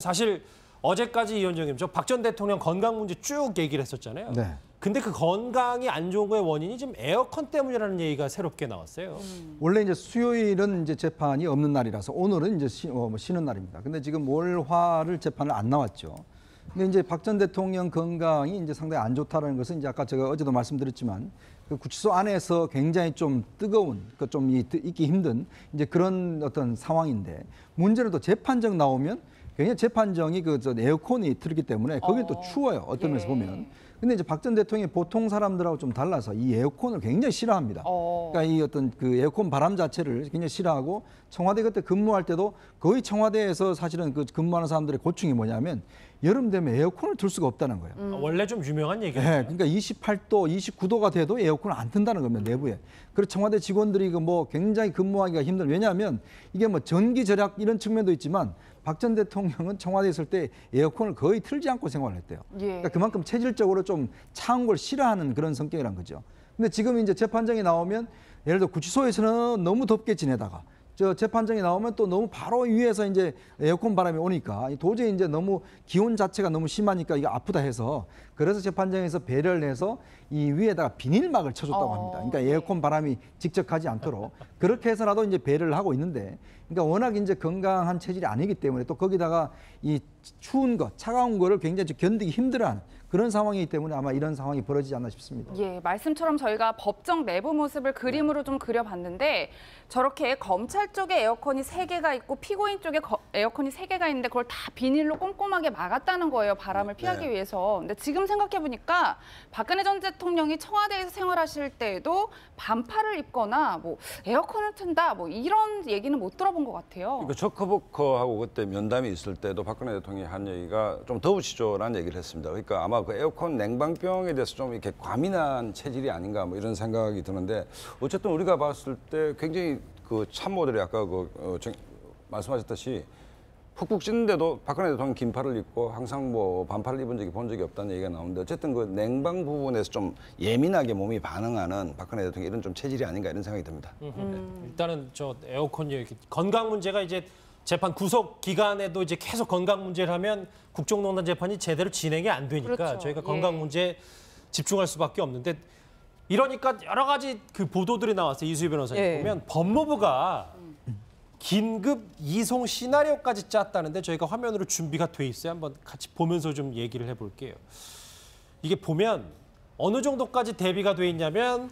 사실 어제까지 이현정 의원님, 저 박 전 대통령 건강 문제 쭉 얘기를 했었잖아요. 네. 근데 그 건강이 안 좋은 거의 원인이 지금 에어컨 때문이라는 얘기가 새롭게 나왔어요. 원래 이제 수요일은 이제 재판이 없는 날이라서 오늘은 이제 쉬는 날입니다. 근데 지금 월화를 재판을 안 나왔죠. 근데 이제 박 전 대통령 건강이 이제 상당히 안 좋다는 것은 이제 아까 제가 어제도 말씀드렸지만 그 구치소 안에서 굉장히 좀 뜨거운, 좀 있기 힘든 이제 그런 어떤 상황인데 문제는 또 재판정 나오면 굉장히 재판정이 에어컨이 틀기 때문에 거기 또 추워요. 어떤 면에서 보면. 근데 이제 박 전 대통령이 보통 사람들하고 좀 달라서 이 에어컨을 굉장히 싫어합니다. 그러니까 이 어떤 그 에어컨 바람 자체를 굉장히 싫어하고 청와대 그때 근무할 때도 거의 청와대에서 사실은 그 근무하는 사람들의 고충이 뭐냐면 여름 되면 에어컨을 틀 수가 없다는 거예요. 원래 좀 유명한 얘기예요. 네, 그러니까 28도, 29도가 돼도 에어컨을 안 튼다는 겁니다, 내부에. 그래서 청와대 직원들이 뭐 굉장히 근무하기가 힘들어요. 왜냐하면 이게 뭐 전기 절약 이런 측면도 있지만 박 전 대통령은 청와대에 있을 때 에어컨을 거의 틀지 않고 생활을 했대요. 그러니까 그만큼 체질적으로 좀 차운 걸 싫어하는 그런 성격이란 거죠. 근데 지금 이제 재판정이 나오면 예를 들어 구치소에서는 너무 덥게 지내다가 저 재판정이 나오면 또 너무 바로 위에서 이제 에어컨 바람이 오니까 도저히 이제 너무 기온 자체가 너무 심하니까 이게 아프다 해서 그래서 재판정에서 배려를 해서 이 위에다가 비닐막을 쳐줬다고 합니다. 그러니까 에어컨 바람이 직접 가지 않도록 그렇게 해서라도 이제 배려를 하고 있는데 그러니까 워낙 이제 건강한 체질이 아니기 때문에 또 거기다가 이 추운 것, 차가운 거를 굉장히 견디기 힘들어하는 그런 상황이기 때문에 아마 이런 상황이 벌어지지 않나 싶습니다. 예, 말씀처럼 저희가 법정 내부 모습을 그림으로 좀 그려봤는데 저렇게 검찰 쪽에 에어컨이 3개가 있고 피고인 쪽에 에어컨이 3개가 있는데 그걸 다 비닐로 꼼꼼하게 막았다는 거예요. 바람을 피하기 위해서. 근데 지금 생각해보니까 박근혜 전 대통령이 청와대에서 생활하실 때에도 반팔을 입거나 뭐 에어컨을 튼다 뭐 이런 얘기는 못 들어본 것 같아요. 그러니까 저커버커하고 그때 면담이 있을 때도 박근혜 대통령이 한 얘기가 좀 더우시죠라는 얘기를 했습니다. 그러니까 아마 그 에어컨 냉방병에 대해서 좀 이렇게 과민한 체질이 아닌가 뭐 이런 생각이 드는데 어쨌든 우리가 봤을 때 굉장히 그 참모들이 아까 말씀하셨듯이 푹푹 찌는데도 박근혜 대통령 긴팔을 입고 항상 뭐 반팔을 입은 적이 본 적이 없다는 얘기가 나오는데 어쨌든 그 냉방 부분에서 좀 예민하게 몸이 반응하는 박근혜 대통령 이런 좀 체질이 아닌가 이런 생각이 듭니다. 일단은 저 에어컨 얘기, 건강 문제가 이제 재판 구속 기간에도 이제 계속 건강 문제를 하면 국정농단 재판이 제대로 진행이 안 되니까 그렇죠. 저희가 건강 문제에 집중할 수밖에 없는데 이러니까 여러 가지 그 보도들이 나왔어요. 이수희 변호사님 보면 법무부가 긴급 이송 시나리오까지 짰다는데 저희가 화면으로 준비가 돼 있어요. 한번 같이 보면서 좀 얘기를 해볼게요. 이게 보면 어느 정도까지 대비가 돼 있냐면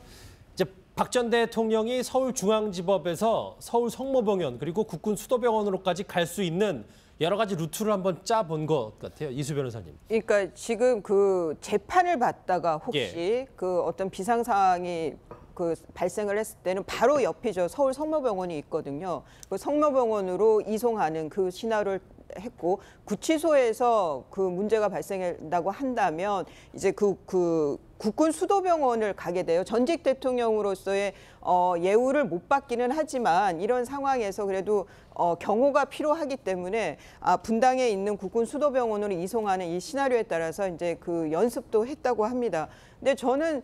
이제 박 전 대통령이 서울중앙지법에서 서울 성모병원 그리고 국군 수도병원으로까지 갈 수 있는 여러 가지 루트를 한번 짜본 것 같아요. 이수 변호사님. 그러니까 지금 그 재판을 받다가 혹시 그 어떤 비상 상황이 그 발생을 했을 때는 바로 옆이죠. 서울 성모병원이 있거든요. 그 성모병원으로 이송하는 그 시나리오를 했고 구치소에서 그 문제가 발생한다고 한다면 이제 그 국군 수도병원을 가게 돼요. 전직 대통령으로서의 예우를 못 받기는 하지만 이런 상황에서 그래도 경호가 필요하기 때문에 분당에 있는 국군 수도병원으로 이송하는 이 시나리오에 따라서 이제 그 연습도 했다고 합니다. 근데 저는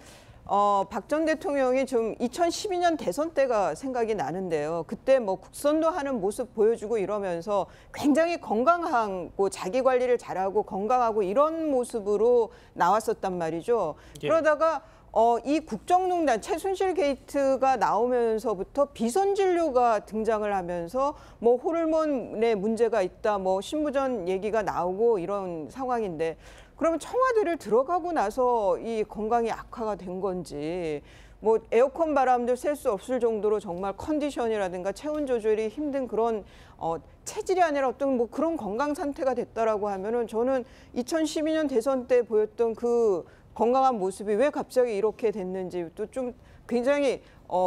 박 전 대통령이 좀 2012년 대선 때가 생각이 나는데요. 그때 뭐 국선도 하는 모습 보여주고 이러면서 굉장히 건강하고 자기 관리를 잘하고 건강하고 이런 모습으로 나왔었단 말이죠. 그러다가 이 국정농단 최순실 게이트가 나오면서부터 비선 진료가 등장을 하면서 뭐 호르몬에 문제가 있다, 뭐 신부전 얘기가 나오고 이런 상황인데 그러면 청와대를 들어가고 나서 이 건강이 악화가 된 건지 뭐 에어컨 바람도 쐴 수 없을 정도로 정말 컨디션이라든가 체온 조절이 힘든 그런 체질이 아니라 어떤 뭐 그런 건강 상태가 됐다라고 하면은 저는 2012년 대선 때 보였던 그 건강한 모습이 왜 갑자기 이렇게 됐는지 또 좀 굉장히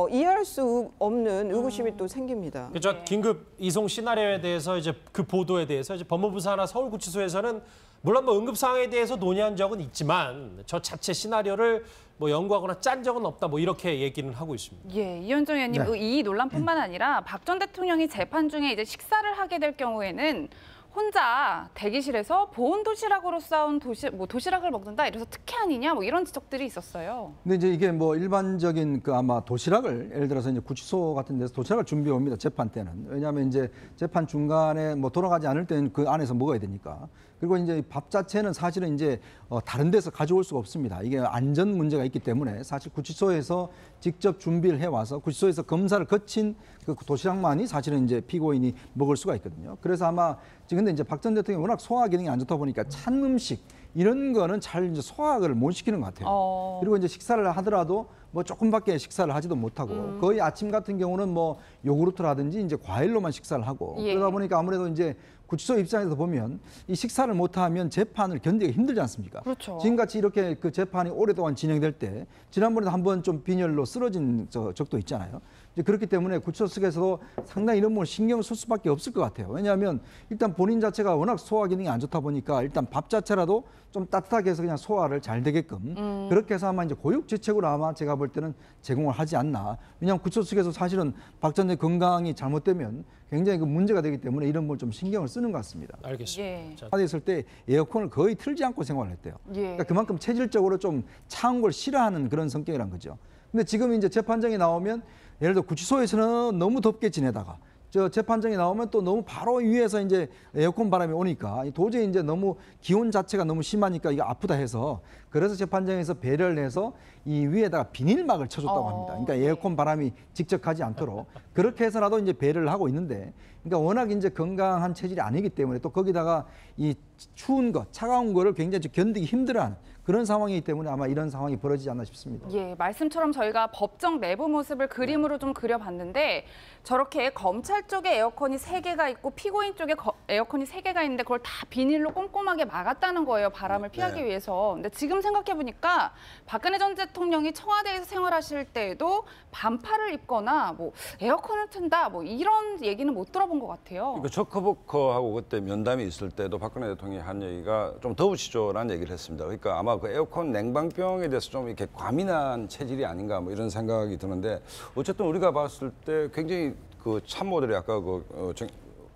이해할 수 없는 의구심이 또 생깁니다. 그렇죠. 긴급 이송 시나리오에 대해서 이제 그 보도에 대해서 이제 법무부 산하 서울구치소에서는 물론 뭐 응급 상황에 대해서 논의한 적은 있지만 저 자체 시나리오를 뭐 연구하거나 짠 적은 없다 뭐 이렇게 얘기는 하고 있습니다. 예, 이현정 의원님 이 논란뿐만 아니라 박 전 대통령이 재판 중에 이제 식사를 하게 될 경우에는 혼자 대기실에서 보온 도시락으로 싸운 도시락을 먹는다 이래서 특혜 아니냐 뭐 이런 지적들이 있었어요. 근데 이제 이게 뭐 일반적인 그 아마 도시락을 예를 들어서 이제 구치소 같은 데서 도시락을 준비해 옵니다. 재판 때는. 왜냐하면 이제 재판 중간에 뭐 돌아가지 않을 때는 그 안에서 먹어야 되니까. 그리고 이제 밥 자체는 사실은 이제 다른 데서 가져올 수가 없습니다. 이게 안전 문제가 있기 때문에 사실 구치소에서 직접 준비를 해 와서 구치소에서 검사를 거친 그 도시락만이 사실은 이제 피고인이 먹을 수가 있거든요. 그래서 아마 지금 근데 이제 박 전 대통령이 워낙 소화 기능이 안 좋다 보니까 찬 음식 이런 거는 잘 이제 소화를 못 시키는 것 같아요. 그리고 이제 식사를 하더라도 뭐 조금밖에 식사를 하지도 못하고 거의 아침 같은 경우는 뭐 요구르트라든지 이제 과일로만 식사를 하고 그러다 보니까 아무래도 이제 구치소 입장에서 보면 이 식사를 못하면 재판을 견디기가 힘들지 않습니까? 그렇죠. 지금같이 이렇게 그 재판이 오랫동안 진행될 때 지난번에도 한번 좀 빈혈로 쓰러진 적도 있잖아요. 이제 그렇기 때문에 구치소 측에서도 상당히 이런 부분 신경을 쓸 수밖에 없을 것 같아요. 왜냐하면 일단 본인 자체가 워낙 소화 기능이 안 좋다 보니까 일단 밥 자체라도 좀 따뜻하게 해서 그냥 소화를 잘 되게끔 그렇게 해서 아마 이제 고육지책으로 아마 제가 볼 때는 제공을 하지 않나. 왜냐하면 구치소 측에서 사실은 박 전 대통령 건강이 잘못되면 굉장히 그 문제가 되기 때문에 이런 걸 좀 신경을 쓰는 것 같습니다. 알겠습니다. 예. 자, 있을 때 에어컨을 거의 틀지 않고 생활을 했대요. 예. 그러니까 그만큼 체질적으로 좀 차운 걸 싫어하는 그런 성격이란 거죠. 근데 지금 이제 재판정에 나오면 예를 들어 구치소에서는 너무 덥게 지내다가 저 재판정에 나오면 또 너무 바로 위에서 이제 에어컨 바람이 오니까 도저히 이제 너무 기온 자체가 너무 심하니까 이거 아프다 해서 그래서 재판정에서 배려를 해서 이 위에다가 비닐막을 쳐줬다고 합니다. 그러니까 에어컨 바람이 직접 가지 않도록 그렇게 해서라도 이제 배려를 하고 있는데 그러니까 워낙 이제 건강한 체질이 아니기 때문에 또 거기다가 이 추운 거, 차가운 거를 굉장히 견디기 힘들어하는 그런 상황이기 때문에 아마 이런 상황이 벌어지지 않나 싶습니다. 예, 말씀처럼 저희가 법정 내부 모습을 그림으로 좀 그려봤는데 저렇게 검찰 쪽에 에어컨이 3개가 있고 피고인 쪽에 에어컨이 3개가 있는데 그걸 다 비닐로 꼼꼼하게 막았다는 거예요. 바람을 피하기 위해서. 근데 지금 생각해보니까 박근혜 전 대통령이 청와대에서 생활하실 때에도 반팔을 입거나 뭐 에어컨을 튼다 뭐 이런 얘기는 못 들어본 것 같아요. 그 조커버커하고 그때 면담이 있을 때도 박근혜 대통령이 한 얘기가 좀 더우시죠라는 얘기를 했습니다. 그러니까 아마 그 에어컨 냉방병에 대해서 좀 이렇게 과민한 체질이 아닌가 뭐 이런 생각이 드는데 어쨌든 우리가 봤을 때 굉장히 그 참모들이 아까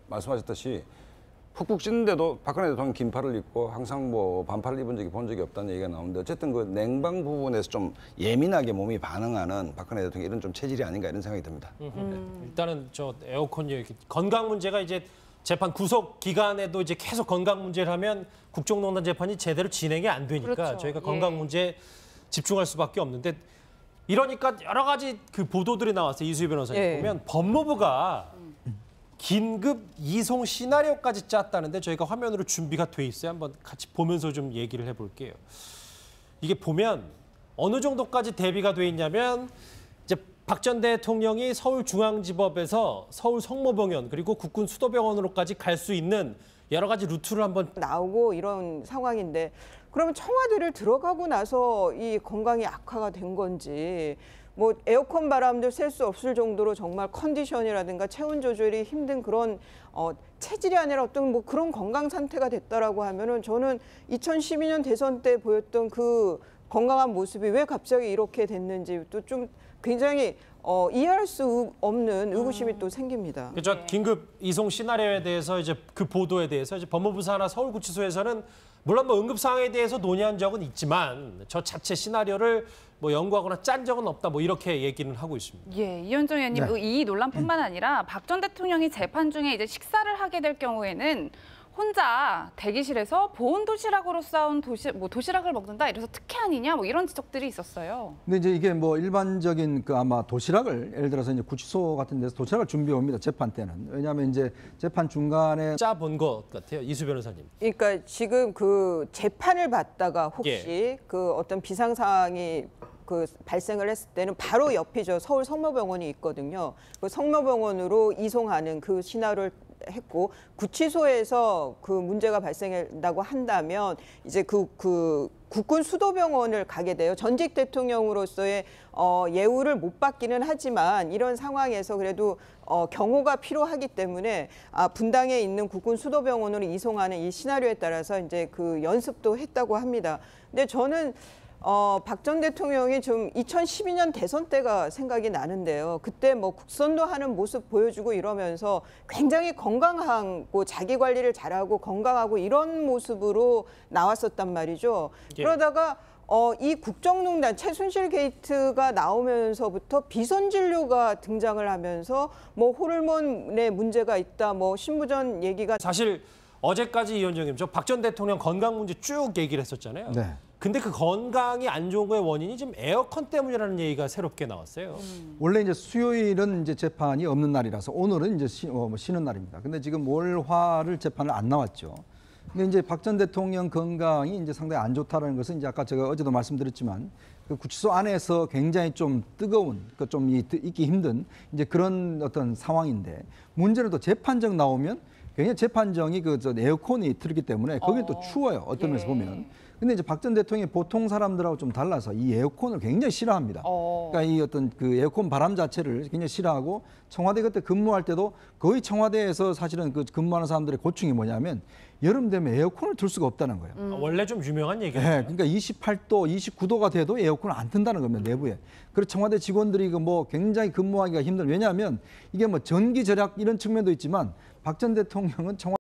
말씀하셨듯이 훅훅 찌는데도 박근혜 대통령 긴팔을 입고 항상 뭐 반팔을 입은 적이 본 적이 없다는 얘기가 나오는데 어쨌든 그 냉방 부분에서 좀 예민하게 몸이 반응하는 박근혜 대통령 이런 좀 체질이 아닌가 이런 생각이 듭니다. 일단은 저 에어컨 얘기 건강 문제가 이제 재판 구속 기간에도 이제 계속 건강 문제를 하면 국정농단 재판이 제대로 진행이 안 되니까 그렇죠. 저희가 건강 문제에 집중할 수밖에 없는데 이러니까 여러 가지 그 보도들이 나왔어요. 이수희 변호사님 예. 보면 법무부가 긴급 이송 시나리오까지 짰다는데 저희가 화면으로 준비가 돼 있어요. 한번 같이 보면서 좀 얘기를 해볼게요. 이게 보면 어느 정도까지 대비가 돼 있냐면 이제 박 전 대통령이 서울중앙지법에서 서울 성모병원 그리고 국군 수도병원으로까지 갈 수 있는 여러 가지 루트를 한번 나오고 이런 상황인데 그러면 청와대를 들어가고 나서 이 건강이 악화가 된 건지 뭐 에어컨 바람도 쐴 수 없을 정도로 정말 컨디션이라든가 체온 조절이 힘든 그런 체질이 아니라 어떤 뭐 그런 건강 상태가 됐다라고 하면은 저는 2012년 대선 때 보였던 그 건강한 모습이 왜 갑자기 이렇게 됐는지 또 좀 굉장히 이해할 수 없는 의구심이 또 생깁니다. 그렇죠. 긴급 이송 시나리오에 대해서 이제 그 보도에 대해서 이제 법무부 산하 서울구치소에서는 물론 뭐 응급 상황에 대해서 논의한 적은 있지만 저 자체 시나리오를 뭐 연구하거나 짠 적은 없다 뭐 이렇게 얘기는 하고 있습니다. 예, 이현정 의원님 네. 이 논란뿐만 아니라 박 전 대통령이 재판 중에 이제 식사를 하게 될 경우에는 혼자 대기실에서 보온 도시락으로 싸운 도시락을 먹는다 이래서 특혜 아니냐 뭐 이런 지적들이 있었어요. 근데 이제 이게 뭐 일반적인 그 아마 도시락을 예를 들어서 이제 구치소 같은 데서 도시락을 준비해 옵니다. 재판 때는. 왜냐하면 이제 재판 중간에 짜본 것 같아요. 이수 변호사님. 그러니까 지금 그 재판을 받다가 혹시 그 어떤 비상 상황이 그 발생을 했을 때는 바로 옆이죠. 서울 성모병원이 있거든요. 그 성모병원으로 이송하는 그 시나리오를 했고 구치소에서 그 문제가 발생한다고 한다면 이제 그 국군 수도병원을 가게 돼요. 전직 대통령으로서의 예우를 못 받기는 하지만 이런 상황에서 그래도 경호가 필요하기 때문에 분당에 있는 국군 수도병원으로 이송하는 이 시나리오에 따라서 이제 그 연습도 했다고 합니다. 근데 저는 박 전 대통령이 좀 2012년 대선 때가 생각이 나는데요. 그때 뭐 국선도 하는 모습 보여주고 이러면서 굉장히 건강하고 자기 관리를 잘하고 건강하고 이런 모습으로 나왔었단 말이죠. 예. 그러다가 이 국정농단 최순실 게이트가 나오면서부터 비선 진료가 등장을 하면서 뭐 호르몬에 문제가 있다, 뭐 신부전 얘기가 사실 어제까지 이현정님 저 박 전 대통령 건강 문제 쭉 얘기를 했었잖아요. 네. 근데 그 건강이 안 좋은 거의 원인이 지금 에어컨 때문이라는 얘기가 새롭게 나왔어요. 원래 이제 수요일은 이제 재판이 없는 날이라서 오늘은 이제 쉬는 날입니다. 근데 지금 월화를 재판을 안 나왔죠. 근데 이제 박 전 대통령 건강이 이제 상당히 안 좋다라는 것은 이제 아까 제가 어제도 말씀드렸지만 그 구치소 안에서 굉장히 좀 뜨거운, 그 좀 있기 힘든 이제 그런 어떤 상황인데 문제는 또 재판정 나오면 굉장히 재판정이 에어컨이 틀기 때문에 거기는 또 추워요. 어떤 면에서 보면. 근데 이제 박 전 대통령이 보통 사람들하고 좀 달라서 이 에어컨을 굉장히 싫어합니다. 그러니까 이 어떤 그 에어컨 바람 자체를 굉장히 싫어하고 청와대 그때 근무할 때도 거의 청와대에서 사실은 그 근무하는 사람들의 고충이 뭐냐면 여름 되면 에어컨을 틀 수가 없다는 거예요. 원래 좀 유명한 얘기예요. 네, 그러니까 28도, 29도가 돼도 에어컨을 안 튼다는 겁니다, 내부에. 그래서 청와대 직원들이 뭐 굉장히 근무하기가 힘든, 왜냐하면 이게 뭐 전기 절약 이런 측면도 있지만 박 전 대통령은 청와대